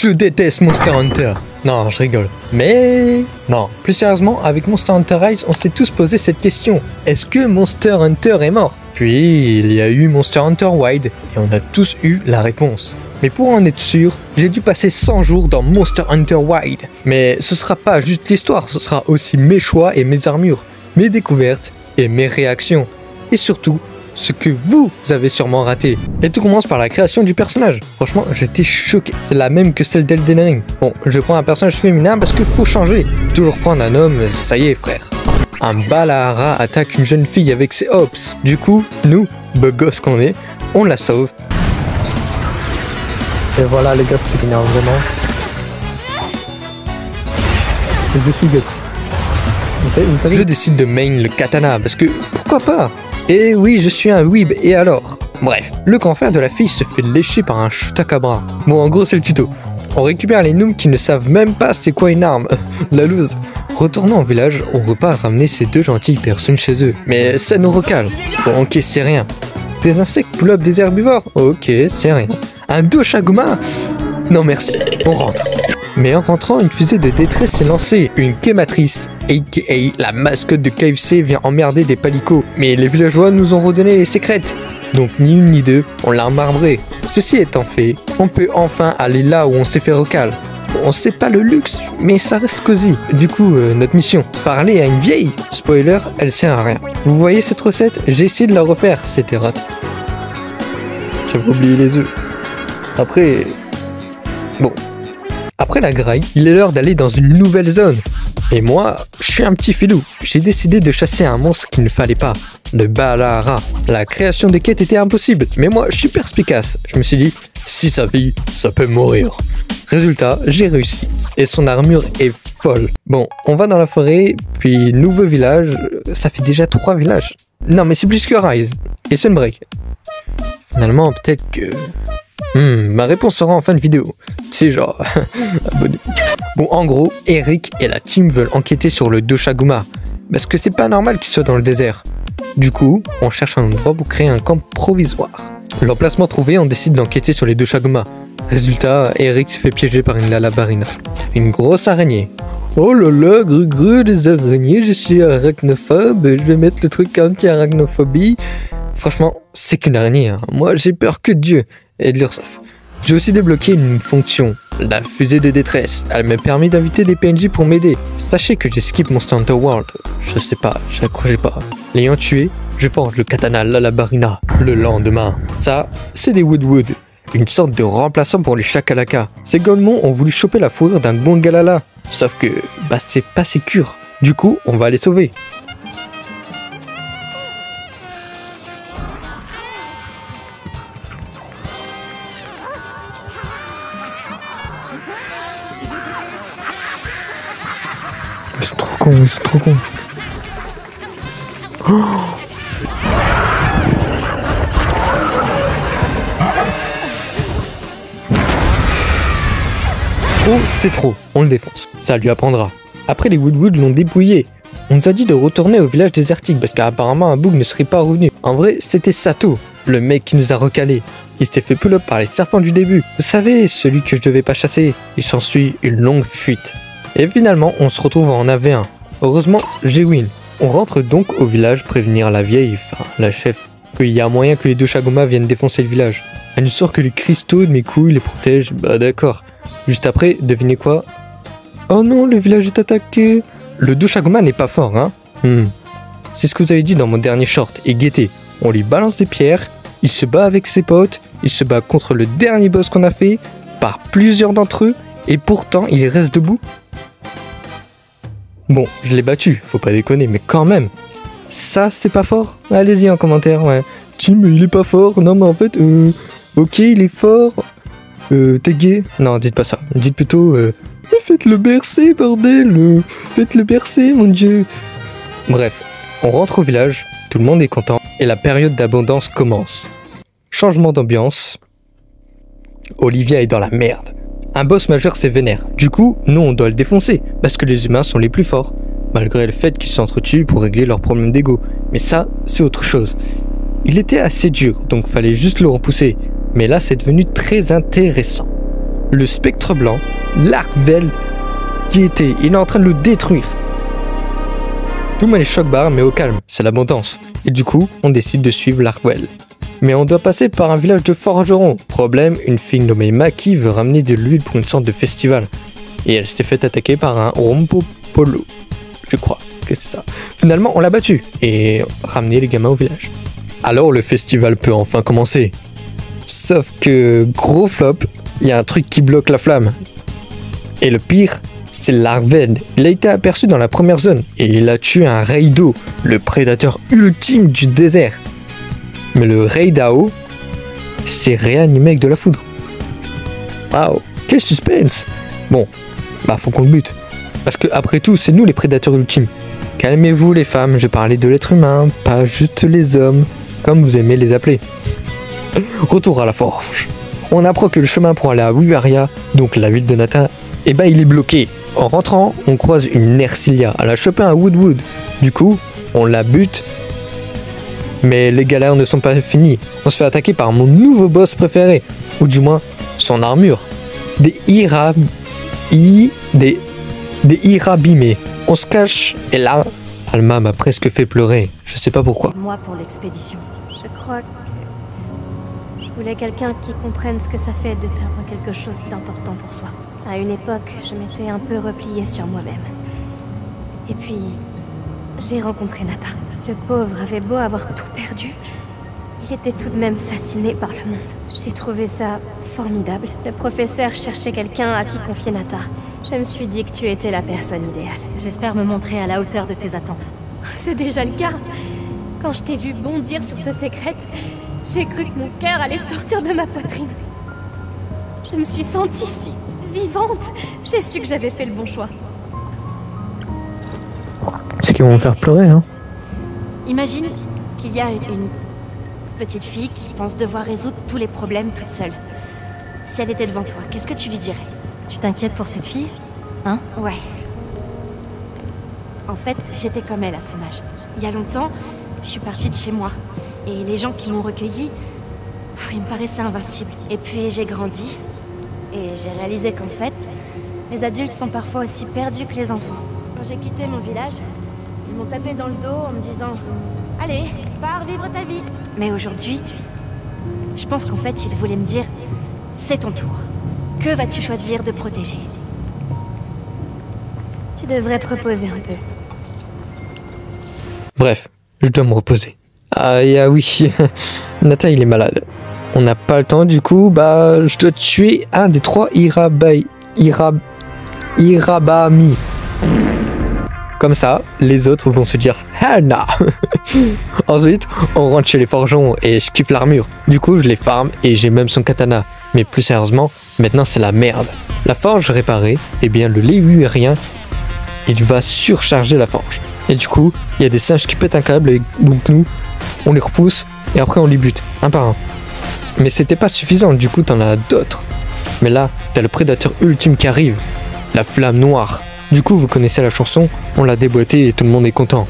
Je déteste Monster Hunter. Non, je rigole. Mais... non, plus sérieusement, avec Monster Hunter Rise, on s'est tous posé cette question. Est-ce que Monster Hunter est mort? Puis, il y a eu Monster Hunter Wilde, et on a tous eu la réponse. Mais pour en être sûr, j'ai dû passer 100 jours dans Monster Hunter Wilde. Mais ce sera pas juste l'histoire, ce sera aussi mes choix et mes armures, mes découvertes et mes réactions. Et surtout, ce que vous avez sûrement raté. Et tout commence par la création du personnage. Franchement, j'étais choqué. C'est la même que celle d'Elden Ring. Bon, je prends un personnage féminin parce qu'il faut changer. Toujours prendre un homme, ça y est frère. Un Balaara attaque une jeune fille avec ses hops. Du coup, nous, beaux gosses qu'on est, on la sauve. Et voilà les gars, c'est énerve vraiment. C'est des Je décide de main le katana parce que pourquoi pas? Et oui, je suis un weeb, et alors? Bref, le cancer de la fille se fait lécher par un Chutakabra. Bon, en gros, c'est le tuto. On récupère les noobs qui ne savent même pas c'est quoi une arme. La loose. Retournant au village, on repart ramener ces deux gentilles personnes chez eux. Mais ça nous recale. Bon, ok, c'est rien. Des insectes pull-up des herbivores? Ok, c'est rien. Un Doshaguma? Non merci, on rentre. Mais en rentrant, une fusée de détresse s'est lancée. Une quématrice, aka la mascotte de KFC, vient emmerder des palicots. Mais les villageois nous ont redonné les secrètes. Donc ni une ni deux, on l'a marbré. Ceci étant fait, on peut enfin aller là où on s'est fait recal. Bon, c'est pas le luxe, mais ça reste cosy. Du coup, notre mission, parler à une vieille. Spoiler, elle sert à rien. Vous voyez cette recette? J'ai essayé de la refaire, c'était raté. J'avais oublié les œufs. Après... bon. Après la graille, il est l'heure d'aller dans une nouvelle zone. Et moi, je suis un petit filou. J'ai décidé de chasser un monstre qu'il ne fallait pas. Le Balaara. La création des quêtes était impossible, mais moi, je suis perspicace. Je me suis dit, si ça vit, ça peut mourir. Résultat, j'ai réussi. Et son armure est folle. Bon, on va dans la forêt, puis nouveau village. Ça fait déjà 3 villages. Non, mais c'est plus que Rise. Et Sunbreak. Finalement, peut-être que... ma réponse sera en fin de vidéo. C'est genre... abonnez-vous. Bon, en gros, Eric et la team veulent enquêter sur le Doshaguma. Parce que c'est pas normal qu'il soit dans le désert. Du coup, on cherche un endroit pour créer un camp provisoire. L'emplacement trouvé, on décide d'enquêter sur les Doshaguma. Résultat, Eric s'est fait piéger par une Lalabarina. Une grosse araignée. Oh là là, gru les araignées, je suis arachnophobe, je vais mettre le truc anti-arachnophobie. Franchement, c'est qu'une araignée, hein. Moi j'ai peur que de Dieu et de l'URSSAF. J'ai aussi débloqué une fonction, la fusée de détresse. Elle me permet d'inviter des PNJ pour m'aider. Sachez que j'ai skip Monster Hunter World. Je sais pas, j'accrochais pas. L'ayant tué, je forge le katana Lalabarina le lendemain. Ça, c'est des Woodwood. Une sorte de remplaçant pour les Shakalaka. Ces golemons ont voulu choper la fourrure d'un Gongalala. Sauf que, bah c'est pas sécure. Du coup, on va les sauver. Ils sont trop cons. Oh, c'est trop, on le défonce. Ça lui apprendra. Après, les Woodwood l'ont dépouillé. On nous a dit de retourner au village désertique parce qu'apparemment un bug ne serait pas revenu. En vrai, c'était Sato, le mec qui nous a recalé. Il s'était fait pull-up par les serpents du début. Vous savez, celui que je devais pas chasser. Il s'ensuit une longue fuite. Et finalement, on se retrouve en AV1. Heureusement, j'ai win. On rentre donc au village prévenir la vieille, enfin la chef, qu'il y a moyen que les Doshaguma viennent défoncer le village. Elle nous sort que les cristaux de mes couilles les protègent, bah d'accord. Juste après, devinez quoi? Oh non, le village est attaqué. Le Doshaguma n'est pas fort, hein. C'est ce que vous avez dit dans mon dernier short, et guettez. On lui balance des pierres, il se bat avec ses potes, il se bat contre le dernier boss qu'on a fait, par plusieurs d'entre eux, et pourtant il reste debout. Bon, je l'ai battu, faut pas déconner, mais quand même. Ça, c'est pas fort? Allez-y en commentaire, ouais. Tim, il est pas fort. Non, mais en fait, ok, il est fort. T'es gay? Non, dites pas ça. Dites plutôt, faites-le bercer, bordel. Faites-le bercer, mon dieu. Bref, on rentre au village, tout le monde est content, et la période d'abondance commence. Changement d'ambiance. Olivia est dans la merde. Un boss majeur s'est vénère. Du coup, nous on doit le défoncer, parce que les humains sont les plus forts, malgré le fait qu'ils s'entretuent pour régler leurs problèmes d'ego. Mais ça, c'est autre chose. Il était assez dur, donc fallait juste le repousser. Mais là, c'est devenu très intéressant. le spectre blanc, l'Arkveld, il est en train de le détruire. Tout met les chocs barres, mais au calme, c'est l'abondance. Et du coup, on décide de suivre l'Arkwell. Mais on doit passer par un village de forgerons. Problème, une fille nommée Maki veut ramener de l'huile pour une sorte de festival. Et elle s'est fait attaquer par un Rompopolo. Je crois que c'est ça. Finalement, on l'a battu et ramené les gamins au village. Alors le festival peut enfin commencer. Sauf que, gros flop, il y a un truc qui bloque la flamme. Et le pire, c'est l'Arkveld. Il a été aperçu dans la première zone et il a tué un Reido, le prédateur ultime du désert. Mais le Reidao s'est réanimé avec de la foudre. Waouh, quel suspense! Bon, bah faut qu'on le bute. Parce que après tout, c'est nous les prédateurs ultimes. Calmez-vous les femmes, je parlais de l'être humain, pas juste les hommes, comme vous aimez les appeler. Retour à la forge. On apprend que le chemin pour aller à Wyveria, donc la ville de Nata, eh ben il est bloqué. En rentrant, on croise une Nersilia. Elle a chopé un Woodwood. Du coup, on la bute. Mais les galères ne sont pas finies. On se fait attaquer par mon nouveau boss préféré. Ou du moins, son armure. Des Irabimé. On se cache et là, Alma m'a presque fait pleurer. Je sais pas pourquoi. Moi pour l'expédition. Je crois que je voulais quelqu'un qui comprenne ce que ça fait de perdre quelque chose d'important pour soi. À une époque, je m'étais un peu repliée sur moi-même. Et puis, j'ai rencontré Nata. Le pauvre avait beau avoir tout perdu, il était tout de même fasciné par le monde. J'ai trouvé ça formidable. Le professeur cherchait quelqu'un à qui confier Nata. Je me suis dit que tu étais la personne idéale. J'espère me montrer à la hauteur de tes attentes. C'est déjà le cas. Quand je t'ai vu bondir sur ce secrète, j'ai cru que mon cœur allait sortir de ma poitrine. Je me suis sentie si vivante. J'ai su que j'avais fait le bon choix. C'est qu'ils vont me faire pleurer, hein. Imagine qu'il y a une petite fille qui pense devoir résoudre tous les problèmes toute seule. Si elle était devant toi, qu'est-ce que tu lui dirais? Tu t'inquiètes pour cette fille? Hein? Ouais. En fait, j'étais comme elle à son âge. Il y a longtemps, je suis partie de chez moi. Et les gens qui m'ont recueillie, ils me paraissaient invincibles. Et puis j'ai grandi. Et j'ai réalisé qu'en fait, les adultes sont parfois aussi perdus que les enfants. Quand j'ai quitté mon village, ils m'ont tapé dans le dos en me disant « Allez, pars vivre ta vie !» Mais aujourd'hui, je pense qu'en fait, ils voulaient me dire « C'est ton tour. Que vas-tu choisir de protéger ?» Tu devrais te reposer un peu. Bref, je dois me reposer. Ah oui, Nata il est malade. On n'a pas le temps du coup, bah je dois tuer un des 3 Irabami. Comme ça, les autres vont se dire Hana. Ensuite, on rentre chez les forgerons et je kiffe l'armure. Du coup, je les farm et j'ai même son katana. Mais plus sérieusement, maintenant c'est la merde. La forge réparée, eh bien le lévurien, il va surcharger la forge. Et du coup, il y a des singes qui pètent un câble et donc nous, on les repousse et après on les bute, un par un. Mais c'était pas suffisant, du coup t'en as d'autres. Mais là, t'as le prédateur ultime qui arrive, la flamme noire. Du coup, vous connaissez la chanson, on l'a déboîté et tout le monde est content.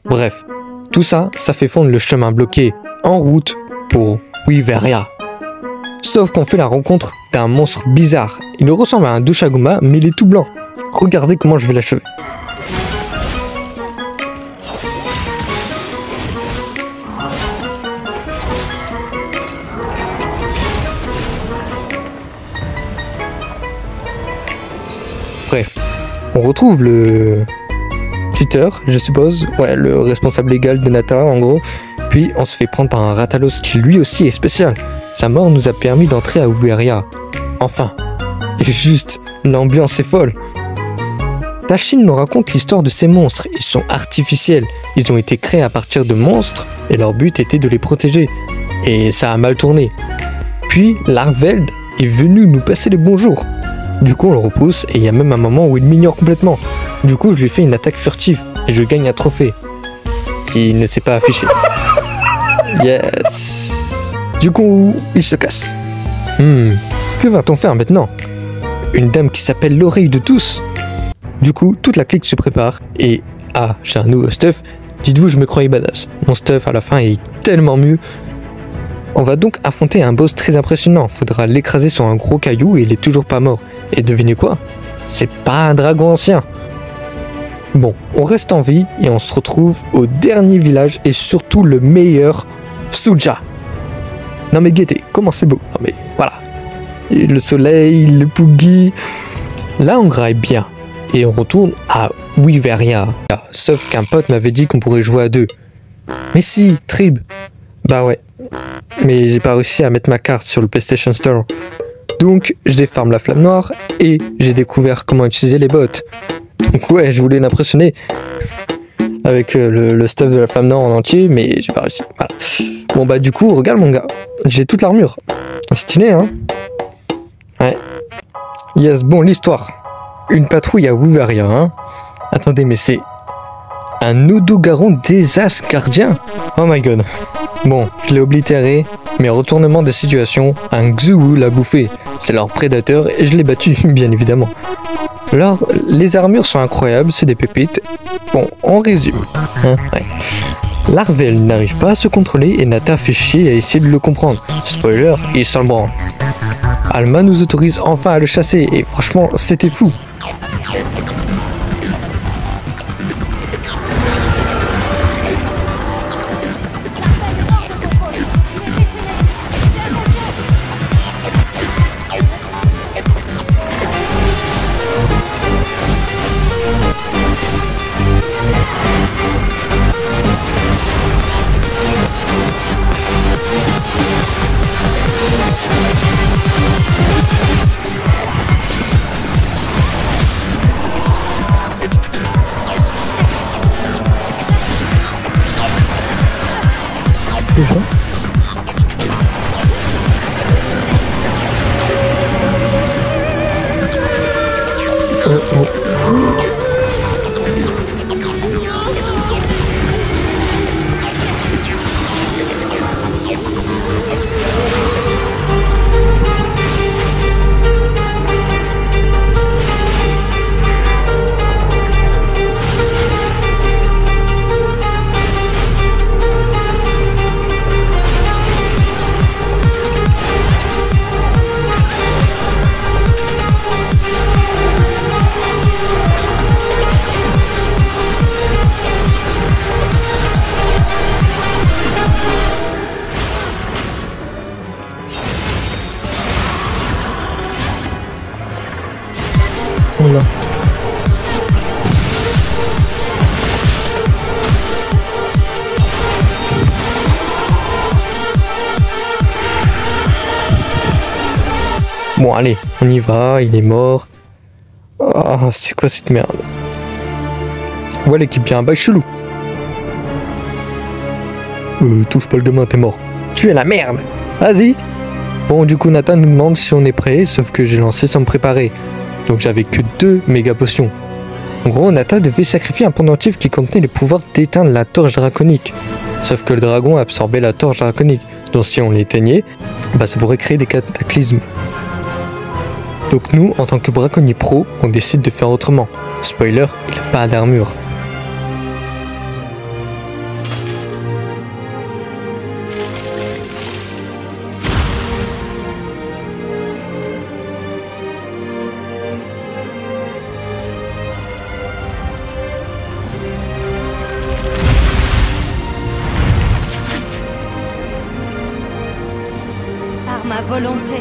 Bref, tout ça, ça fait fondre le chemin bloqué en route pour Wyveria. Sauf qu'on fait la rencontre d'un monstre bizarre. Il ressemble à un Doshaguma, mais il est tout blanc. Regardez comment je vais l'achever. Bref, on retrouve le tuteur, je suppose, ouais, le responsable légal de Nata en gros, puis on se fait prendre par un Ratalos qui lui aussi est spécial. Sa mort nous a permis d'entrer à Wyveria. Enfin, et juste, l'ambiance est folle. Tashin nous raconte l'histoire de ces monstres, ils sont artificiels, ils ont été créés à partir de monstres et leur but était de les protéger. Et ça a mal tourné. Puis l'Arkveld est venu nous passer les bonjours. Du coup on le repousse et il y a même un moment où il m'ignore complètement. Du coup je lui fais une attaque furtive et je gagne un trophée qui ne s'est pas affiché. Yes. Du coup il se casse. Que va-t-on faire maintenant? Une dame qui s'appelle l'oreille de tous. Du coup toute la clique se prépare et j'ai un nouveau stuff. Dites-vous je me croyais badass. Mon stuff à la fin est tellement mieux. On va donc affronter un boss très impressionnant. Faudra l'écraser sur un gros caillou et il est toujours pas mort. Et devinez quoi? C'est pas un dragon ancien. Bon, on reste en vie et on se retrouve au dernier village et surtout le meilleur, Suja. Non mais guettez, comment c'est beau. Non mais voilà. Et le soleil, le Poogie. Là on graille bien. Et on retourne à Wyveria. Sauf qu'un pote m'avait dit qu'on pourrait jouer à deux. Mais si, Trib. Bah ouais. Mais j'ai pas réussi à mettre ma carte sur le PlayStation Store. Donc je défarme la flamme noire et j'ai découvert comment utiliser les bots. Donc ouais, je voulais l'impressionner avec le stuff de la flamme noire en entier, mais j'ai pas réussi. Voilà. Bon bah du coup, regarde mon gars, j'ai toute l'armure. Stylé hein. Ouais. Yes, bon l'histoire. Une patrouille à Wyveria, hein. Attendez, mais c'est un Odogaron des Asgardiens. Oh my god. Bon, je l'ai oblitéré, mais retournement de situation, un Xuu l'a bouffé. C'est leur prédateur et je l'ai battu, bien évidemment. Alors, les armures sont incroyables, c'est des pépites. Bon, on résume. Hein, ouais. Larvel n'arrive pas à se contrôler et Nata fait chier à essayer de le comprendre. Spoiler, il s'en branle. Alma nous autorise enfin à le chasser et franchement, c'était fou. Déjà. Oula. Bon allez, on y va, il est mort. Ah, c'est quoi cette merde? Ouais l'équipe, il y a un bail chelou. Touche pas le gamin, t'es mort. Tu es la merde. Vas-y. Bon du coup Nathan nous demande si on est prêt, sauf que j'ai lancé sans me préparer. Donc j'avais que 2 méga potions. En gros, Nata devait sacrifier un pendentif qui contenait les pouvoirs d'éteindre la torche draconique. Sauf que le dragon absorbait la torche draconique. Donc si on l'éteignait, bah ça pourrait créer des cataclysmes. Donc nous, en tant que braconnier pro, on décide de faire autrement. Spoiler, il n'a pas d'armure. Par ma volonté.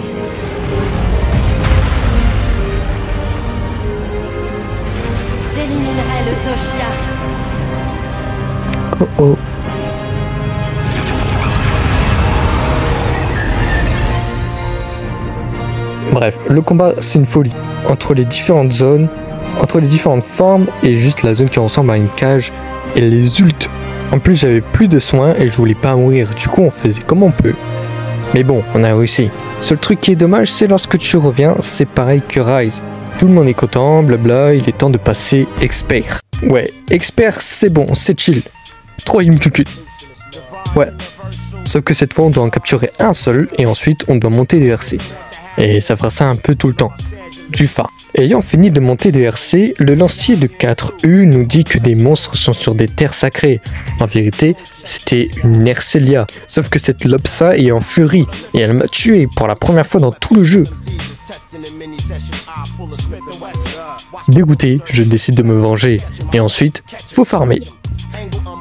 J'éliminerai le Zoshia. Oh oh. Bref, le combat c'est une folie. Entre les différentes zones, entre les différentes formes et juste la zone qui ressemble à une cage et les ults. En plus j'avais plus de soins et je voulais pas mourir, du coup on faisait comme on peut. Mais bon, on a réussi. Seul truc qui est dommage, c'est lorsque tu reviens, c'est pareil que Rise. Tout le monde est content, blabla, il est temps de passer expert. Ouais, expert c'est bon, c'est chill. 3 Imcucut. Ouais. Sauf que cette fois on doit en capturer un seul et ensuite on doit monter des versets. Et ça fera ça un peu tout le temps. du phare. Ayant fini de monter le RC, le lancier de 4U nous dit que des monstres sont sur des terres sacrées. En vérité, c'était une Ercelia, sauf que cette Lopsa est en furie et elle m'a tué pour la première fois dans tout le jeu. Dégoûté, je décide de me venger et ensuite, faut farmer.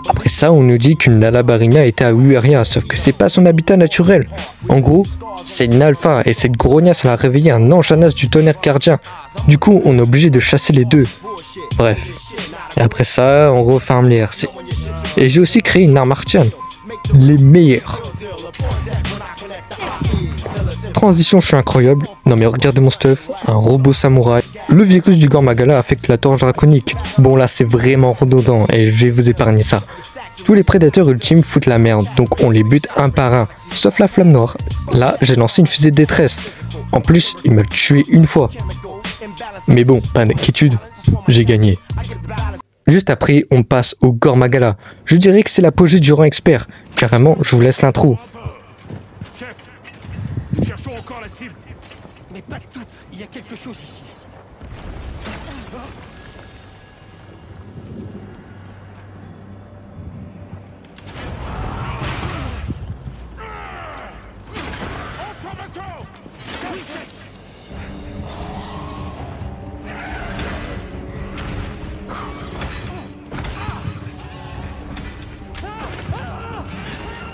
Après ça, on nous dit qu'une Lalabarina était à Ueria, sauf que c'est pas son habitat naturel. En gros, c'est une alpha et cette grognasse va réveiller un ange ananas du tonnerre gardien. Du coup, on est obligé de chasser les deux. Bref. Et après ça, on refarme les RC. Et j'ai aussi créé une arme artiane. Les meilleurs. Transition, je suis incroyable. Non mais regardez mon stuff. Un robot samouraï. Le virus du Gormagala affecte la torche draconique. Bon là, c'est vraiment redondant et je vais vous épargner ça. Tous les prédateurs ultimes foutent la merde, donc on les bute un par un. Sauf la flamme noire. Là, j'ai lancé une fusée de détresse. En plus, il m'a tué une fois. Mais bon, pas d'inquiétude. J'ai gagné. Juste après, on passe au Gormagala. Je dirais que c'est l'apogée du rang expert. Carrément, je vous laisse l'intro. Chef, cherchons encore la cible. Mais pas toutes, il y a quelque chose ici.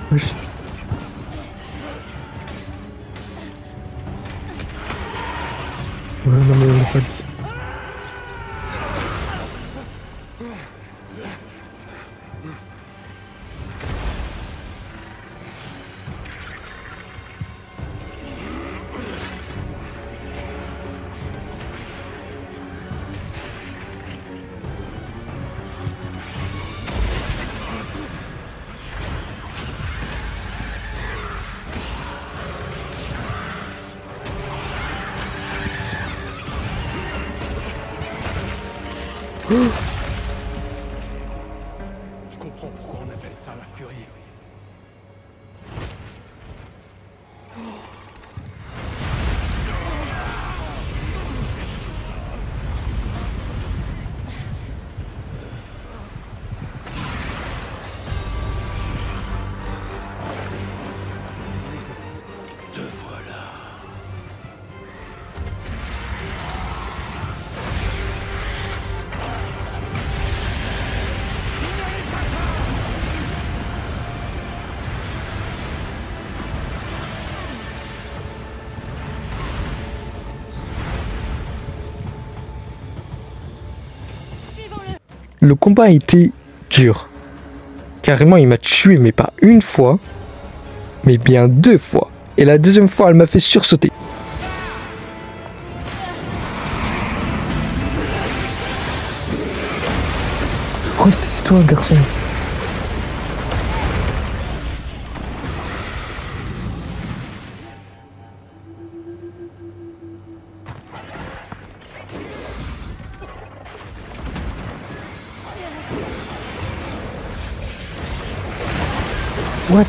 Wesh. Ouais, non mais on est pas dit. Je comprends pourquoi on appelle ça la furie. Te voilà. Le combat a été dur. Carrément, il m'a tué, mais pas une fois, mais bien 2 fois. Et la deuxième fois, elle m'a fait sursauter. Reste-toi, garçon. What?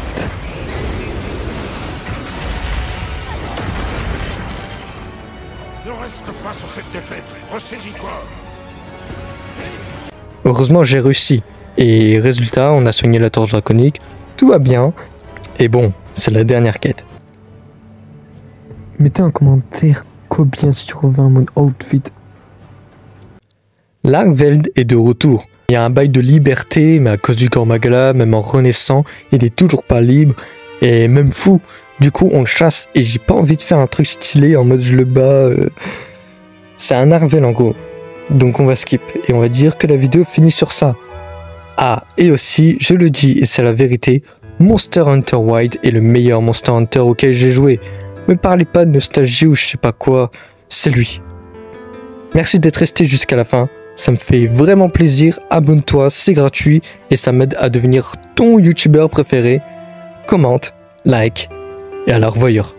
Ne reste pas sur cette défaite. Ressaisis-toi. Heureusement, j'ai réussi. Et résultat, on a soigné la torche draconique. Tout va bien. Et bon, c'est la dernière quête. Mettez un commentaire combien si tu reviens en mode outfit. Largveld est de retour. Il y a un bail de liberté, mais à cause du Gormagala, même en renaissant, il est toujours pas libre. Et même fou. Du coup, on le chasse et j'ai pas envie de faire un truc stylé en mode je le bats. C'est un Largveld en gros. Donc on va skip et on va dire que la vidéo finit sur ça. Ah, et aussi, je le dis et c'est la vérité, Monster Hunter Wilds est le meilleur Monster Hunter auquel j'ai joué. Me parlez pas de nostalgie ou je sais pas quoi, c'est lui. Merci d'être resté jusqu'à la fin, ça me fait vraiment plaisir, abonne-toi, c'est gratuit et ça m'aide à devenir ton youtubeur préféré. Commente, like et à la revoyure.